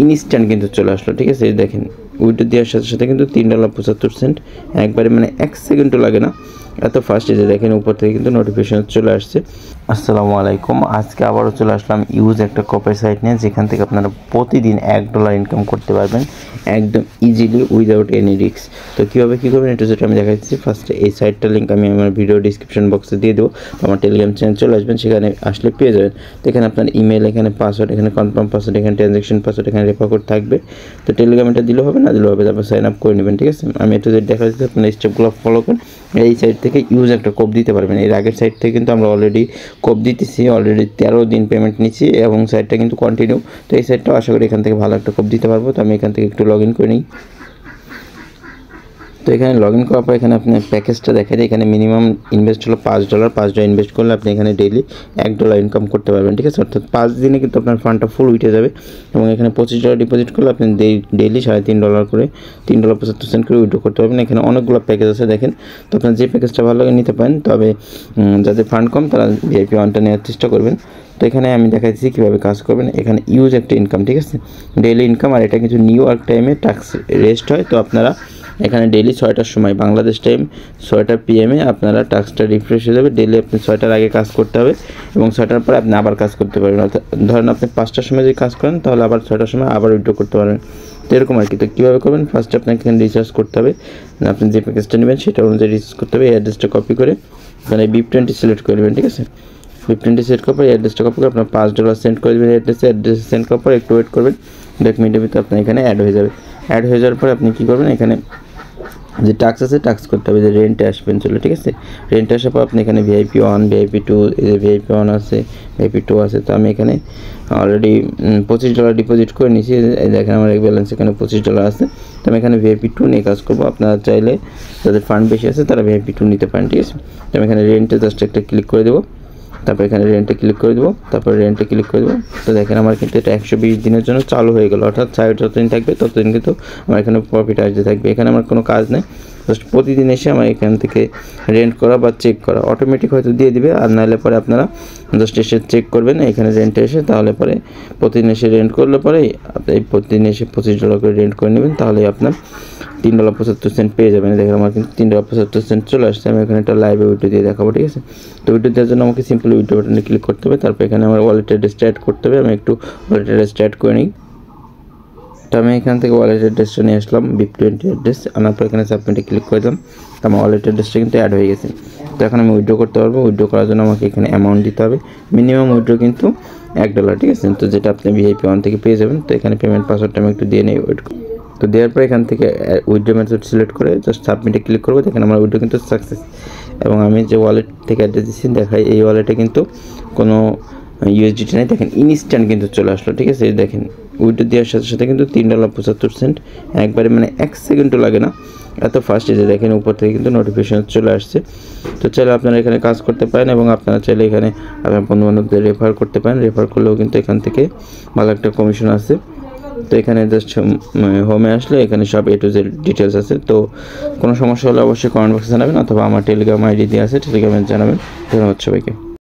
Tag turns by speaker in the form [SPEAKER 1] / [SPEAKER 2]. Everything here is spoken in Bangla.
[SPEAKER 1] ইনস্ট্যান্ট কিন্তু চলে আসলো, ঠিক আছে। এই দেখেন উইড্রো দেওয়ার সাথে সাথে কিন্তু $3.75 একবারে, মানে 1 সেকেন্ডও লাগে না, এত ফাস্ট। এই যে দেখেন উপর থেকে কিন্তু নোটিফিকেশন চলে আসছে। আসসালামু আলাইকুম, আজকে আবারও চলে আসলাম ইউজ একটা কপি সাইট নিয়ে, যেখান থেকে আপনারা প্রতিদিন $1 ইনকাম করতে পারবেন একদম ইজিলি উইদাউট এনি রিস্ক। তো কীভাবে কী করবেন এটা যেটা আমি দেখাচ্ছি। ফার্স্টে এই সাইটটার লিঙ্ক আমি আমার ভিডিও ডিসক্রিপশন বক্সে দিয়ে দেবো। আমার টেলিগ্রাম চ্যানেল চলে আসবেন, সেখানে আসলে পেয়ে যাবেন। তো এখানে আপনার ইমেল, এখানে পাসওয়ার্ড, এখানে কনফার্ম পাসওয়ার্ড, এখানে ট্রানজ্যাকশন পাসওয়ার্ড, এখানে রেফার কোড থাকবে। তো টেলিগ্রাম এটা দিলেও হবে, না দিলেও হবে, তারপর সাইন আপ করে নেবেন, ঠিক আছে। আমি এটা যদি দেখা যাচ্ছে আপনার স্টেপগুলো ফলো করেন, এই সাইট থেকে ইউজ একটা কোপ দিতে পারবেন। এর আগের সাইট থেকে কিন্তু আমরা অলরেডি কোপ দিতেছি, অলরেডি 13 দিন পেমেন্ট নিচ্ছি এবং সাইটটা কিন্তু কন্টিনিউ। তো এই সাইটটাও আশা করি এখান থেকে ভালো একটা কোপ দিতে পারবো। তো আমি এখান থেকে একটু লগ ইন করে নিই। তো এখানে লগ ইন করার পর এখানে আপনি প্যাকেজটা দেখেন, এখানে মিনিমাম ইনভেস্ট হলো $5। $5 ইনভেস্ট করলে আপনি এখানে ডেইলি $1 ইনকাম করতে পারবেন, ঠিক আছে। অর্থাৎ 5 দিনে কিন্তু আপনার ফান্ডটা ফুল উঠে যাবে। এবং এখানে $25 ডিপোজিট করলে আপনি ডেইলি $3.5 করে $3.75 করে উইথড্র করতে পারবেন। এখানে অনেকগুলো প্যাকেজ আছে দেখেন। তো আপনার যে প্যাকেজটা ভালো লাগে নিতে পারেন, তবে যাদের ফান্ড কম তারা VIP 1টা নেওয়ার চেষ্টা করবেন। তো এখানে আমি দেখাচ্ছি কীভাবে কাজ করবেন। এখানে ইউজ একটা ইনকাম, ঠিক আছে, ডেইলি ইনকাম। আর এটা কিন্তু নিউ ইয়র্ক টাইমে টাস্ক রেস্ট হয়। তো আপনারা এখানে ডেইলি 6টার সময় বাংলাদেশ টাইম 6টা PM আপনারা টাস্কটা রিফ্রেশ হয়ে যাবে। ডেইলি আপনি 6টার আগে কাজ করতে হবে এবং 6টার পরে আপনি আবার কাজ করতে পারবেন। অর্থাৎ ধরেন আপনি 5টার সময় যদি কাজ করেন তাহলে আবার 6টার সময় আবার উইথড্র করতে পারবেন। তো এরকম আর কি। তো কীভাবে করবেন, ফার্স্টে আপনাকে এখানে রিচার্জ করতে হবে। আপনি যে প্যাকেজটা নেবেন সেটা অনুযায়ী রিচার্জ করতে হবে। এই অ্যাড্রেসটা কপি করে এখানে BIP20 সিলেক্ট করে নেবেন, ঠিক আছে। BIP20 সিলেক্ট করার পর অ্যাড্রেসটা কপি করে আপনার $5 সেন্ড করে দেবেন অ্যাড্রেসে সেন্ড করার পর একটু ওয়েট করবেন, 1 মিনিটের ভিতরে আপনার এখানে অ্যাড হয়ে যাবে। অ্যাড হয়ে যাওয়ার পর আপনি কী করবেন, এখানে যে টাস্ক আছে টাস্ক করতে হবে, যে রেন্টে আসবেন চলে, ঠিক আছে। রেন্টে আসার পর আপনি এখানে VIP 1, VIP 2, এই যে VIP 1 আছে, VIP 2 আছে। তো আমি এখানে অলরেডি $25 ডিপোজিট করে নিয়েছি। দেখেন আমার ব্যালেন্স এখানে $25 আছে। তো আমি এখানে VIP 2 নিয়ে কাজ করবো। আপনারা চাইলে যাদের ফান্ড বেশি আছে তারা VIP 2 নিতে পারেন, ঠিক আছে। তো আমি এখানে রেন্টে জাস্ট একটা ক্লিক করে দেবো, তারপর এখানে রেন্টে ক্লিক করে দেবো, তারপর রেন্টে ক্লিক করে দেবো। তো দেখেন আমার কিন্তু এটা 120 দিনের জন্য চালু হয়ে গেল। অর্থাৎ সাইট যতদিন থাকবে ততদিন কিন্তু আমার এখানে প্রফিট আসতে থাকবে। এখানে আমার কোনো কাজ নেই, জাস্ট প্রতিদিন এসে আমার এখান থেকে রেন্ট করা বা চেক করা অটোমেটিক হয়তো দিয়ে দিবে। আর নাহলে পরে আপনারা জাস্ট এসে চেক করবেন এখানে রেন্টে এসে, তাহলে পরে প্রতিদিন এসে রেন্ট করলে পরে আপনি প্রতিদিন এসে $25 করে রেন্ট করে নেবেন, তাহলে আপনার $3.75 পেয়ে যাবেন। দেখেন আমার কিন্তু $3.75 চলে আসছে। আমি এখানে একটা লাইভে উইড্রো দিয়ে দেখাবো, ঠিক আছে। তো উইড্রো দেওয়ার জন্য আমাকে সিম্পলি উইড্রো বাটনে ক্লিক করতে হবে। তারপর এখানে আমার ওয়ালেট অ্যাড্রেসটা অ্যাড করতে হবে। আমি একটু ওয়ালেট অ্যাড্রেসটা অ্যাড করে নিই। তো আমি এখান থেকে ওয়ালেট অ্যাড্রেসটা নিয়ে আসলাম, BIP20 অ্যাড্রেস আনার পর এখানে সাবমিটে ক্লিক করে দিলাম। তো আমার ওয়ালেট অ্যাড্রেসটা কিন্তু অ্যাড হয়ে গেছে। তো এখন আমি উইড্রো করতে পারবো। উইড্রো করার জন্য আমাকে এখানে অ্যামাউন্ট দিতে হবে, মিনিমাম উইড্রো কিন্তু $1, ঠিক আছে। তো যেটা আপনি VIP 1 থেকে পেয়ে যাবেন। তো এখানে পেমেন্ট পাসওয়ার্ডটা আমি একটু দিয়ে নিই, ওয়েট। তো দেওয়ার পর এখান থেকে উইথড্র মেথড সিলেক্ট করে জাস্ট সাবমিটে ক্লিক করবো। দেখেন আমার উইথড্র কিন্তু সাকসেস। এবং আমি যে ওয়ালেট থেকে অ্যাড্রেস দিচ্ছি দেখাই, এই ওয়ালেটে কিন্তু কোনো USDT নেই। দেখেন ইনস্ট্যান্ট কিন্তু চলে আসলো, ঠিক আছে। দেখেন উইথড্র দেওয়ার সাথে সাথে কিন্তু $3.75 একবারে, মানে 1 সেকেন্ডও লাগে না, এত ফাস্ট। এই যে দেখেন উপর থেকে কিন্তু নোটিফিকেশন চলে আসছে। তো চাইলে আপনারা এখানে কাজ করতে পারেন এবং আপনারা চাইলে এখানে আপনার বন্ধুবান্ধবদের রেফার করতে পারেন। রেফার করলেও কিন্তু এখান থেকে ভালো একটা কমিশন আছে। তো এখানে জাস্ট হোমে আসলে এখানে সব A to Z ডিটেলস আছে। তো কোনো সমস্যা হলে অবশ্যই কমেন্ট বক্সে জানাবেন, অথবা আমার টেলিগ্রাম ID দিয়ে আছে, টেলিগ্রামে জানাবেন। ধন্যবাদ সবাইকে।